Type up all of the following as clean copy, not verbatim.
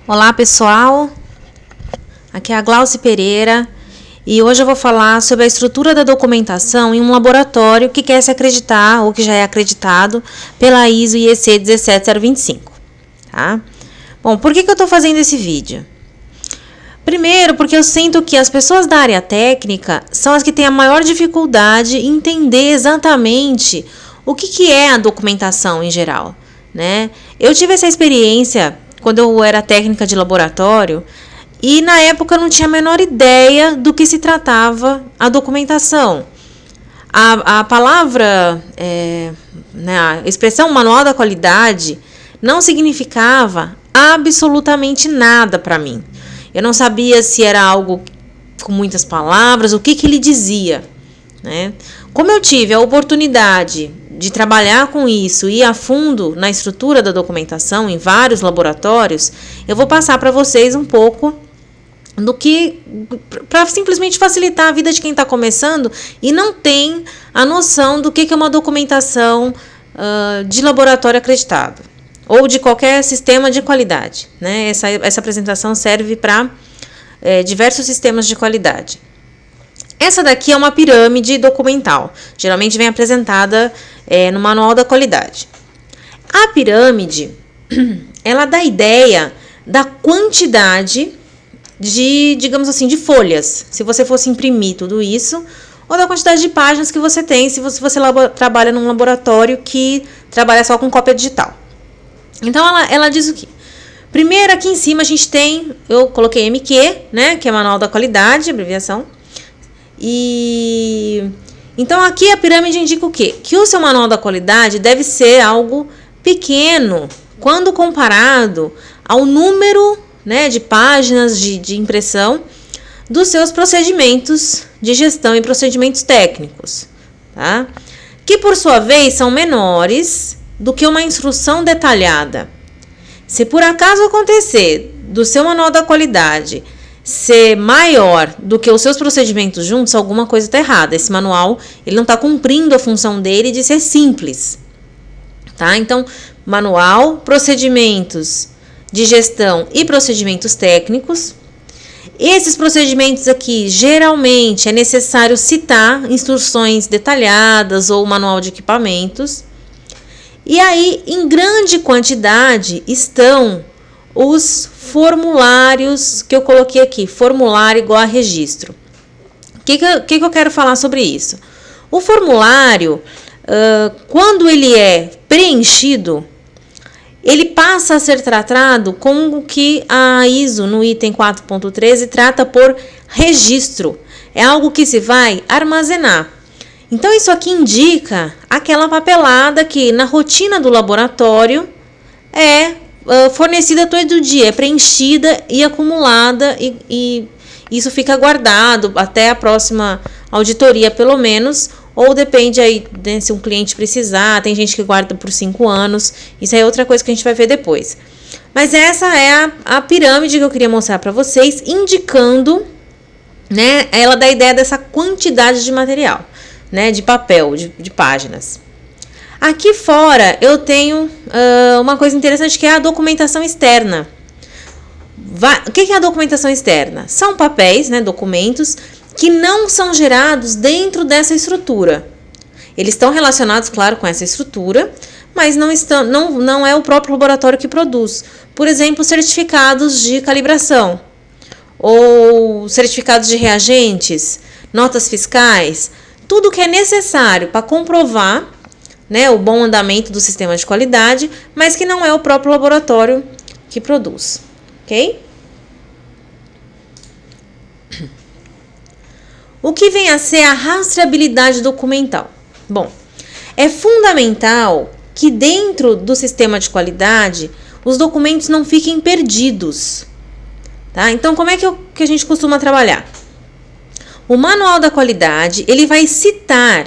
Olá pessoal, aqui é a Glauci Pereira e hoje eu vou falar sobre a estrutura da documentação em um laboratório que quer se acreditar ou que já é acreditado pela ISO IEC 17025, tá? Bom, por que eu estou fazendo esse vídeo? Primeiro, porque eu sinto que as pessoas da área técnica são as que têm a maior dificuldade em entender exatamente o que é a documentação em geral, né? Eu tive essa experiência quando eu era técnica de laboratório e na época eu não tinha a menor ideia do que se tratava a documentação. A palavra, a expressão manual da qualidade não significava absolutamente nada para mim. Eu não sabia se era algo com muitas palavras, o que ele dizia, né? Como eu tive a oportunidade de trabalhar com isso e ir a fundo na estrutura da documentação em vários laboratórios, eu vou passar para vocês um pouco do que, para simplesmente facilitar a vida de quem está começando e não tem a noção do que é uma documentação de laboratório acreditado ou de qualquer sistema de qualidade, né? Essa apresentação serve para diversos sistemas de qualidade. Essa daqui é uma pirâmide documental, geralmente vem apresentada no manual da qualidade. A pirâmide, ela dá ideia da quantidade de, digamos assim, de folhas, se você fosse imprimir tudo isso, ou da quantidade de páginas que você tem, se você trabalha num laboratório que trabalha só com cópia digital. Então, ela diz o quê? Primeiro, aqui em cima a gente tem, eu coloquei MQ, né, que é Manual da Qualidade, abreviação. E então aqui a pirâmide indica o quê? Que o seu manual da qualidade deve ser algo pequeno quando comparado ao número, né, de páginas de impressão dos seus procedimentos de gestão e procedimentos técnicos, tá? Que por sua vez são menores do que uma instrução detalhada. Se por acaso acontecer do seu manual da qualidade ser maior do que os seus procedimentos juntos, alguma coisa está errada. Esse manual ele não está cumprindo a função dele de ser simples, tá? Então, manual, procedimentos de gestão e procedimentos técnicos. Esses procedimentos aqui, geralmente, é necessário citar instruções detalhadas ou manual de equipamentos. E aí, em grande quantidade, estão os formulários que eu coloquei aqui, formulário igual a registro. O que eu quero falar sobre isso? O formulário, quando ele é preenchido, ele passa a ser tratado com o que a ISO, no item 4.13, trata por registro. É algo que se vai armazenar. Então, isso aqui indica aquela papelada que, na rotina do laboratório, é fornecida todo dia, é preenchida e acumulada e isso fica guardado até a próxima auditoria, pelo menos, ou depende aí, né, se um cliente precisar, tem gente que guarda por 5 anos, isso é outra coisa que a gente vai ver depois. Mas essa é a pirâmide que eu queria mostrar para vocês, indicando, né, ela dá a ideia dessa quantidade de material, né, de papel, de páginas. Aqui fora eu tenho uma coisa interessante que é a documentação externa. O que é a documentação externa? São papéis, né, documentos que não são gerados dentro dessa estrutura. Eles estão relacionados, claro, com essa estrutura, mas não é o próprio laboratório que produz. Por exemplo, certificados de calibração, ou certificados de reagentes, notas fiscais, tudo que é necessário para comprovar, né, o bom andamento do sistema de qualidade, mas que não é o próprio laboratório que produz, ok? O que vem a ser a rastreabilidade documental? Bom, é fundamental que dentro do sistema de qualidade os documentos não fiquem perdidos, tá? Então, como é que a gente costuma trabalhar? O manual da qualidade, ele vai citar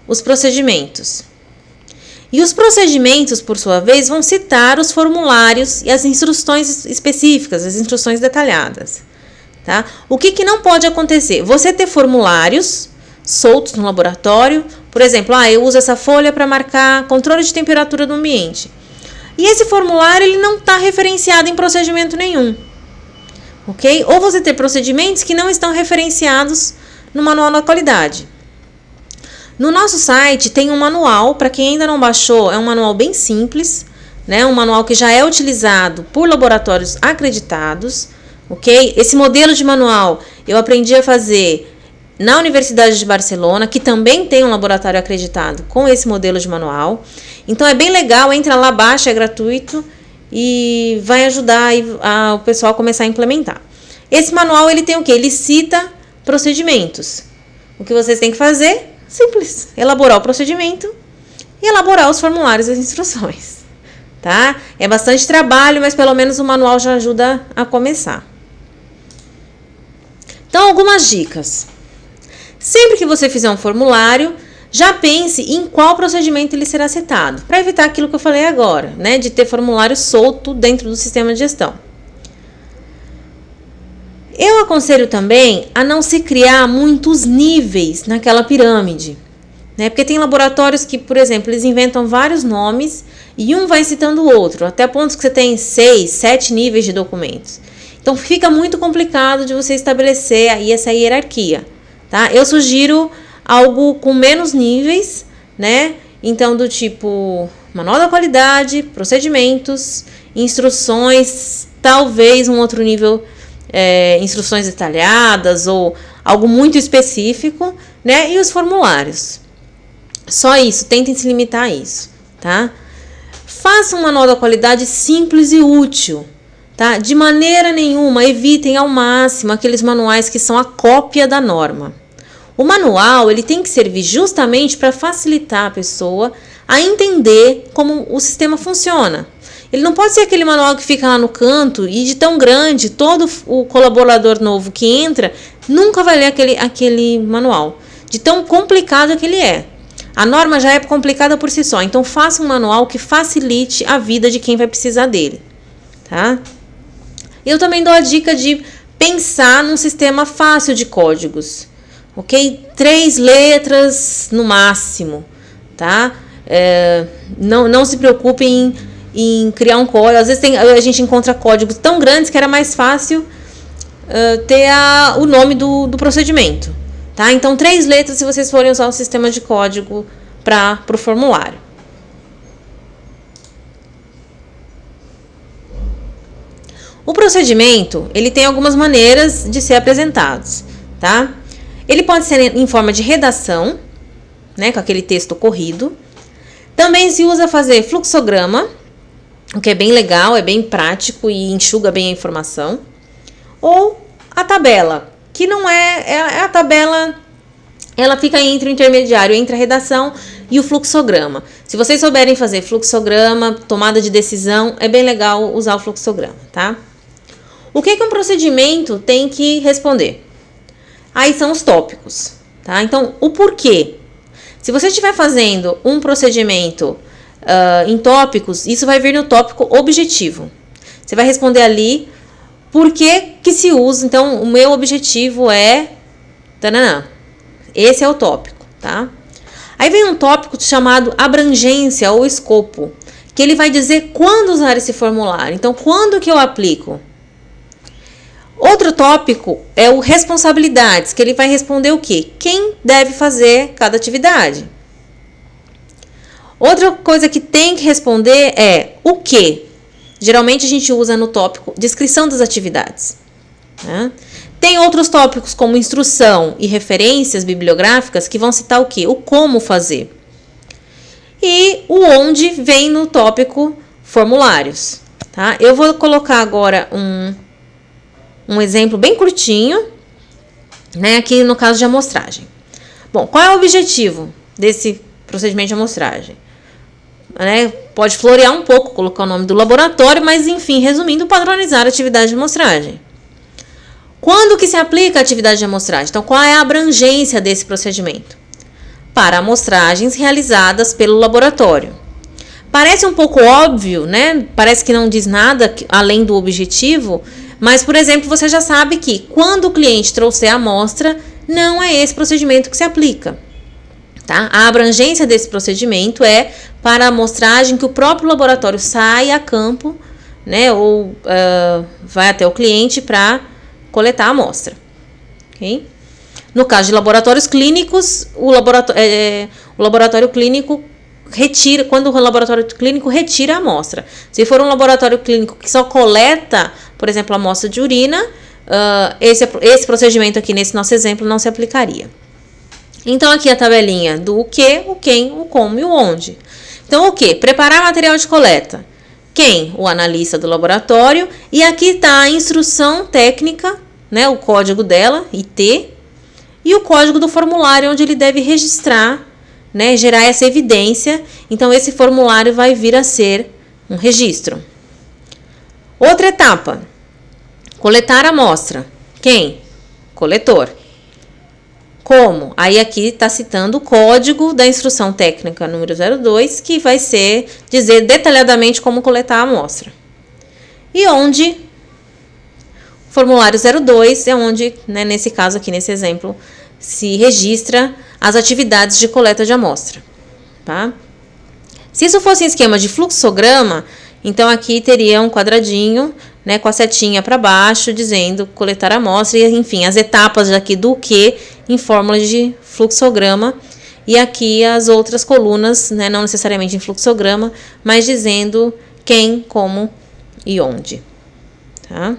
os procedimentos. E os procedimentos, por sua vez, vão citar os formulários e as instruções específicas, as instruções detalhadas, tá? O que não pode acontecer? Você ter formulários soltos no laboratório, por exemplo, eu uso essa folha para marcar controle de temperatura do ambiente. E esse formulário ele não está referenciado em procedimento nenhum, ok? Ou você tem procedimentos que não estão referenciados no manual da qualidade. No nosso site tem um manual, para quem ainda não baixou, é um manual bem simples, né? Um manual que já é utilizado por laboratórios acreditados, ok? Esse modelo de manual eu aprendi a fazer na Universidade de Barcelona, que também tem um laboratório acreditado com esse modelo de manual. Então é bem legal, entra lá, baixa, é gratuito e vai ajudar o pessoal a começar a implementar. Esse manual ele tem o quê? Ele cita procedimentos. O que vocês têm que fazer? Simples, elaborar o procedimento e elaborar os formulários e as instruções, tá? É bastante trabalho, mas pelo menos o manual já ajuda a começar. Então, algumas dicas. Sempre que você fizer um formulário, já pense em qual procedimento ele será citado, para evitar aquilo que eu falei agora, né, de ter formulário solto dentro do sistema de gestão. Eu aconselho também a não se criar muitos níveis naquela pirâmide, né, porque tem laboratórios que, por exemplo, eles inventam vários nomes e um vai citando o outro, até pontos que você tem 6, 7 níveis de documentos. Então fica muito complicado de você estabelecer aí essa hierarquia. Tá? Eu sugiro algo com menos níveis, né? Então, do tipo manual da qualidade, procedimentos, instruções, talvez um outro nível, instruções detalhadas ou algo muito específico, né? E os formulários. Só isso, tentem se limitar a isso, tá? Faça um manual da qualidade simples e útil. Tá? De maneira nenhuma, evitem ao máximo aqueles manuais que são a cópia da norma. O manual ele tem que servir justamente para facilitar a pessoa a entender como o sistema funciona. Ele não pode ser aquele manual que fica lá no canto e de tão grande, todo o colaborador novo que entra nunca vai ler aquele manual, de tão complicado que ele é. A norma já é complicada por si só, então faça um manual que facilite a vida de quem vai precisar dele. Tá? Eu também dou a dica de pensar num sistema fácil de códigos, ok? 3 letras no máximo, tá? Não se preocupem em criar um código. Às vezes a gente encontra códigos tão grandes que era mais fácil ter o nome do procedimento, tá? Então 3 letras se vocês forem usar o sistema de código para o formulário. O procedimento, ele tem algumas maneiras de ser apresentados, tá? Ele pode ser em forma de redação, né, com aquele texto corrido. Também se usa fazer fluxograma, o que é bem legal, é bem prático e enxuga bem a informação. Ou a tabela, que não é a tabela, ela fica entre o intermediário, entre a redação e o fluxograma. Se vocês souberem fazer fluxograma, tomada de decisão, é bem legal usar o fluxograma, tá? O que um procedimento tem que responder? Aí são os tópicos, tá? Então, o porquê. Se você estiver fazendo um procedimento em tópicos, isso vai vir no tópico objetivo. Você vai responder ali por que se usa. Então, o meu objetivo é... Tananã. Esse é o tópico, tá? Aí vem um tópico chamado abrangência ou escopo, que ele vai dizer quando usar esse formulário. Então, quando que eu aplico? Outro tópico é o responsabilidades, que ele vai responder o quê? Quem deve fazer cada atividade. Outra coisa que tem que responder é o que. Geralmente a gente usa no tópico descrição das atividades, né? Tem outros tópicos como instrução e referências bibliográficas que vão citar o quê? O como fazer. E o onde vem no tópico formulários, tá? Eu vou colocar agora um exemplo bem curtinho, né, aqui no caso de amostragem. Bom, qual é o objetivo desse procedimento de amostragem? Né, pode florear um pouco, colocar o nome do laboratório, mas enfim, resumindo, padronizar a atividade de amostragem. Quando que se aplica a atividade de amostragem? Então, qual é a abrangência desse procedimento? Para amostragens realizadas pelo laboratório. Parece um pouco óbvio, né? Parece que não diz nada além do objetivo, mas, por exemplo, você já sabe que quando o cliente trouxer a amostra, não é esse procedimento que se aplica, Tá? A abrangência desse procedimento é para a amostragem que o próprio laboratório sai a campo, né, ou vai até o cliente para coletar a amostra. Okay? No caso de laboratórios clínicos, o laboratório clínico retira, quando o laboratório clínico retira a amostra. Se for um laboratório clínico que só coleta, por exemplo, a amostra de urina, esse procedimento aqui nesse nosso exemplo não se aplicaria. Então, aqui a tabelinha do o que, o quem, o como e o onde. Então, o que? Preparar material de coleta. Quem? O analista do laboratório. E aqui está a instrução técnica, né, o código dela, IT, e o código do formulário onde ele deve registrar, né, gerar essa evidência. Então, esse formulário vai vir a ser um registro. Outra etapa. Coletar a amostra. Quem? Coletor. Como? Aí aqui está citando o código da instrução técnica número 02, que vai dizer detalhadamente como coletar a amostra. E onde? O formulário 02 é onde, né, nesse caso aqui, nesse exemplo, se registra as atividades de coleta de amostra. Tá? Se isso fosse em esquema de fluxograma, então aqui teria um quadradinho, né, com a setinha para baixo, dizendo coletar a amostra, e enfim, as etapas aqui do que em fórmula de fluxograma, e aqui as outras colunas, né, não necessariamente em fluxograma, mas dizendo quem, como e onde. Tá?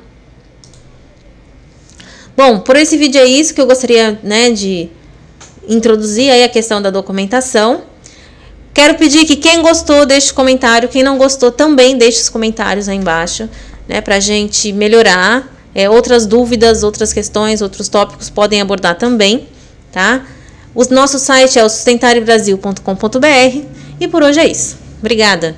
Bom, por esse vídeo é isso que eu gostaria, né, de introduzir aí a questão da documentação. Quero pedir que quem gostou deixe comentário, quem não gostou também deixe os comentários aí embaixo, né, para a gente melhorar. Outras dúvidas, outras questões, outros tópicos podem abordar também, tá? O nosso site é o sustentarebrasil.com.br e por hoje é isso. Obrigada!